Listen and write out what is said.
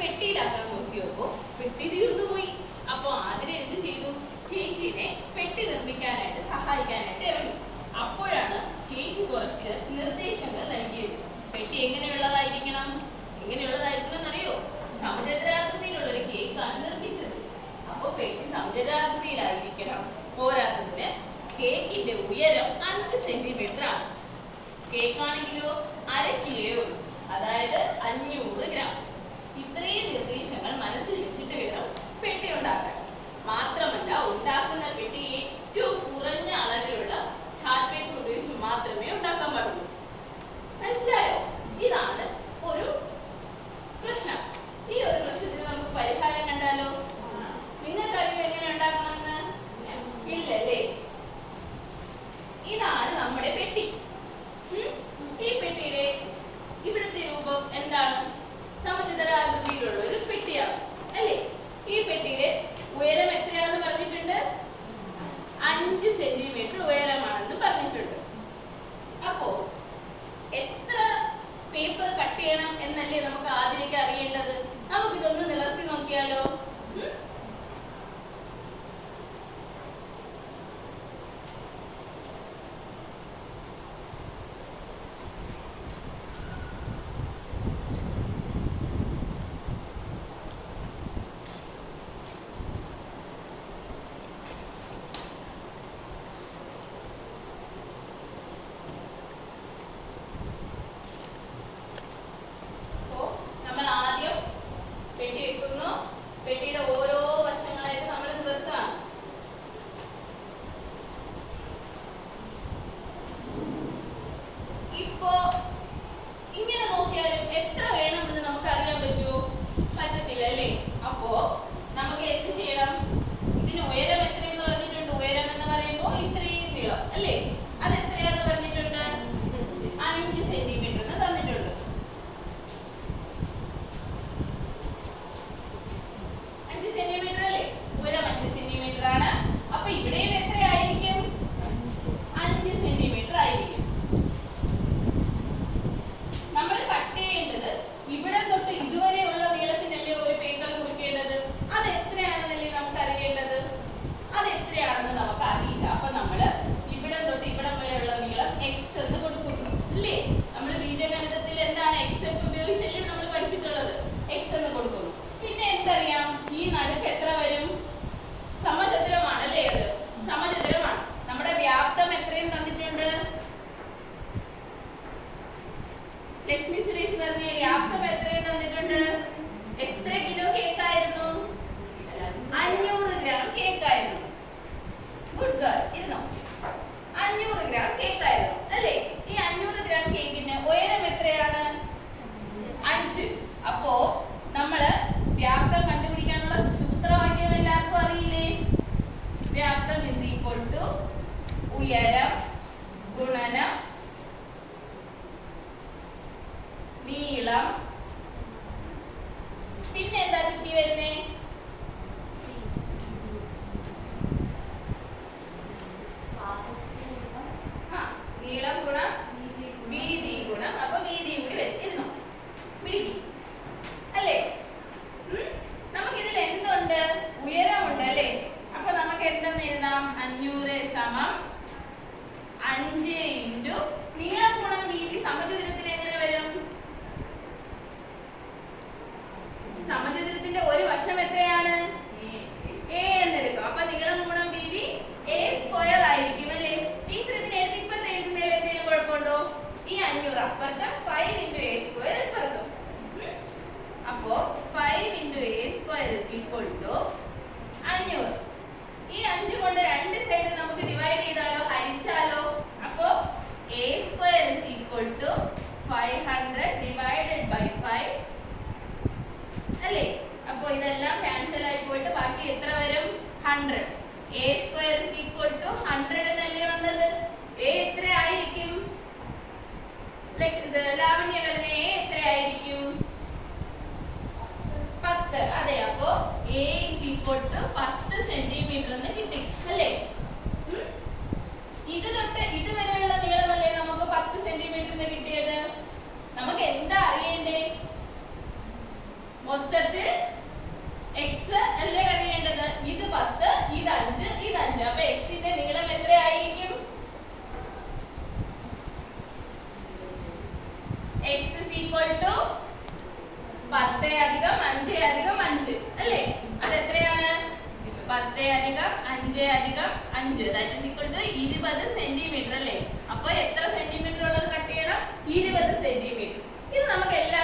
പെട്ടിയിലാക്കാൻ നോക്കിയപ്പോ പെട്ടി തീർന്നുപോയി. അപ്പൊ ആതിര എന്ത് ചെയ്തു? ചേച്ചിനെ പെട്ടി നിർമ്മിക്കാനായിട്ട് സഹായിക്കാനായിട്ട് ഇറങ്ങി. അപ്പോഴാണ് ചേച്ചി കുറച്ച് നിർദ്ദേശങ്ങൾ നൽകിയത്. പെട്ടി എങ്ങനെയുള്ളതായിരിക്കണം എന്നറിയോ? സമചതുരാകൃതിയിലുള്ള ഒരു കേക്കാണ് നിർമ്മിച്ചത്. അപ്പൊ പെട്ടി സമചതുരാകൃതിയിലായിരിക്കണം. പോരാത്തതിന് കേക്കിന്റെ ഉയരം 5 സെന്റിമീറ്റർ ആണ്. കേക്കാണെങ്കിലോ 1/2 കിലോയേ ഉള്ളൂ, അതായത് 500 ഗ്രാം. ഇത്രയും നിർദ്ദേശങ്ങൾ മനസ്സിൽ വെച്ചിട്ട് വേണം പെട്ടി ഉണ്ടാക്കാൻ. മാത്രമല്ല, ഉണ്ടാക്കുന്ന പെട്ടി ഏറ്റവും കുറഞ്ഞ അളവിലുള്ള ചാർട്ട് പേപ്പർ ഉപയോഗിച്ച് മാത്രമേ ഉണ്ടാക്കാൻ പാടുള്ളൂ. മനസ്സിലായോ? ഇതാണ് ഒരു പ്രശ്നം. ഈ ഒരു പ്രശ്നത്തിന് നമുക്ക് പരിഹാരം കണ്ടാലോ? നിങ്ങൾക്കറിയോ എങ്ങനെ ഉണ്ടാക്കണമെന്ന്? ഇല്ലല്ലേ? ഇതാണ് നമ്മുടെ പെട്ടി. ഈ പെട്ടിയുടെ ഇവിടുത്തെ രൂപം എന്താണ്? സമചതുരാകൃതിയിലുള്ള ഒരു പെട്ടിയാണ് അല്ലേ? ഈ പെട്ടിയുടെ ഉയരം എത്രയാണെന്ന് പറഞ്ഞിട്ടുണ്ട്? 5 സെന്റിമീറ്റർ ഉയരമാണെന്ന് പറഞ്ഞിട്ടുണ്ട്. അപ്പോ എത്ര പേപ്പർ കട്ട് ചെയ്യണം എന്നല്ലേ നമുക്ക് ആദ്യമൊക്കെ അറിയേണ്ടത്? നമുക്കിതൊന്ന് നിവർത്തി നോക്കിയാലോ? പെട്ടിയുടെ ഓരോ വശങ്ങളായിട്ട് നമ്മൾ നിവർത്താം. ഇപ്പോ ഇങ്ങനെ നോക്കിയാലും എത്ര വേണമെന്ന് നമുക്ക് അറിയാൻ പറ്റുമോ? പറ്റത്തില്ല അല്ലേ? അപ്പോ നമുക്ക് എന്ത് ചെയ്യണം? ഇതിന് ഉയരം എത്രയെന്ന് പറഞ്ഞിട്ടുണ്ട്? ഉയരം എന്ന് പറയുമ്പോൾ ഇത്രയും നീളം അല്ലേ? അത് എത്രയാന്ന് പറഞ്ഞിട്ടുണ്ട്? 5 സെന്റിമീറ്റർ എന്ന് തന്നിട്ടുണ്ട്. 5 സെന്റിമീറ്റർ അല്ലേ? ഉയരം 5 സെന്റിമീറ്റർ ആണ്. അപ്പൊ ഇവിടെയും എത്രയായിരിക്കും? 5 സെന്റിമീറ്റർ ആയിരിക്കും. നമ്മൾ കട്ട് ചെയ്യേണ്ടത് ഇവിടെ തൊട്ട് ഇതുവരെയുള്ള നീളത്തിനല്ലേ ഒരു പേപ്പർ മുറിക്കേണ്ടത്? അത് എത്രയാണെന്നല്ലേ നമുക്ക് അറിയേണ്ടത്? അത് എത്രയാണെന്ന് നമുക്ക് അറിയില്ല. അപ്പൊ നമ്മള് ഇവിടെ തൊട്ട് ഇവിടം വരെയുള്ള നീളം x എന്ന് കൊടുക്കുന്നു അല്ലേ? നമ്മൾ ബീജഗണിതത്തിൽ എന്താണ് x ഒക്കെ ഉപയോഗിച്ചല്ലേ നമ്മൾ പഠിച്ചിട്ടുള്ളത്? x എന്ന് കൊടുക്കുന്നു. പിന്നെ എന്തറിയാം? ഈ നടുക്ക് എത്ര വരും? സമചതുരമാണ് അല്ലേ? അത് സമചതുരമാണ്. നമ്മുടെ വ്യാപ്തം എത്രയും തന്നിട്ടുണ്ട്? ലക്ഷ്മി സുരേഷ് പറഞ്ഞ വ്യാപ്തം എത്രയും തന്നിട്ടുണ്ട്? എത്ര കിലോ കേക്കായിരുന്നു? 500 ഗ്രാം കേക്കായിരുന്നു. ഗുഡ് ഗേൾ, ഇരുന്നോ? 500 ഗ്രാം കേക്കായിരുന്നു അല്ലേ? ഈ 500 ഗ്രാം കേക്കിന് ഉയരം എത്രയാണ്? 5. അപ്പോ നമ്മള് വ്യാപ്തം കണ്ടുപിടിക്കാനുള്ള സൂത്രവാക്യം എല്ലാവർക്കും അറിയില്ലേ? വ്യാപ്തം = ഉയരം ഗുണനം നീളം. പിന്നെ എന്താ ചുറ്റി വരുന്നേ? നീളം ഗുണം വീതി ഗുണം. അപ്പൊ വീതിയും കൂടി വരുന്നു പിടിക്കും അല്ലേ? നമുക്കിതിൽ എന്തുണ്ട്? ഉയരമുണ്ട് അല്ലേ? അപ്പൊ നമുക്ക് എന്തെന്ന് എഴുതാം? 500 = 5 × നീളം ഗുണം വീതി. സമചതുരത്തിൽ എങ്ങനെ വരും? സമചതുരത്തിന്റെ ഒരു വശം എത്രയാണ്? a എന്നെടുക്കും. അപ്പൊ നീളം ഗുണം വീതി a² ആയിരിക്കും അല്ലേ? ടീച്ചർ ഇതിനെ ഇപ്പുറത്ത് എഴുതുന്നതിൽ എന്തെങ്കിലും കുഴപ്പമുണ്ടോ? ഈ 500 അപ്പുറത്തും 5 × a² ഇപ്പുറത്തും. അപ്പോ 5 × a² = 500. ഈ 5 കൊണ്ട് രണ്ട് സൈഡ് നമുക്ക് ഡിവൈഡ് ചെയ്താലോ? ഹരിച്ചാലോ? അപ്പോ a² = 500 / 5 അല്ലേ? അപ്പോ ഇതെല്ലാം ക്യാൻസൽ ആയി പോയിട്ട് ബാക്കി എത്ര വരും? 100. a² = 100 എന്നല്ലേ വന്നത്? a എത്ര ആയിരിക്കും? ലാവണ്യ പറഞ്ഞ a എത്ര ആയിരിക്കും? 10. അതെ, അപ്പോ a = 10 സെന്റിമീറ്റർ എന്ന് കിട്ടി അല്ലേ? ഇത് തൊട്ട് ഇതുവരെയുള്ള നീളമല്ലേ നമുക്ക് 10 സെന്റിമീറ്റർ എന്ന് കിട്ടിയത്? നമുക്ക് എന്താ അറിയണ്ടേ? മൊത്തത്തിൽ എക്സ് അല്ലേ കഴിയേണ്ടത്. ഇത് 10, ഇത് 5, ഇത് 5. അപ്പൊ എക്സിന്റെ നീളം എത്രയായിരിക്കും? x is equal to 10 അധികം 5 അധികം 5 അല്ലേ? അത് എത്രയാണ്? 10 അധികം 5 അധികം 5 that is equal to 20 centimetre അല്ലേ? അപ്പോൾ എത്ര സെന്റിമീറ്റർ ഉള്ളത് കട്ട് ചെയ്യണം? 20 സെന്റിമീറ്റർ. ഇത് നമുക്ക് എല്ലാ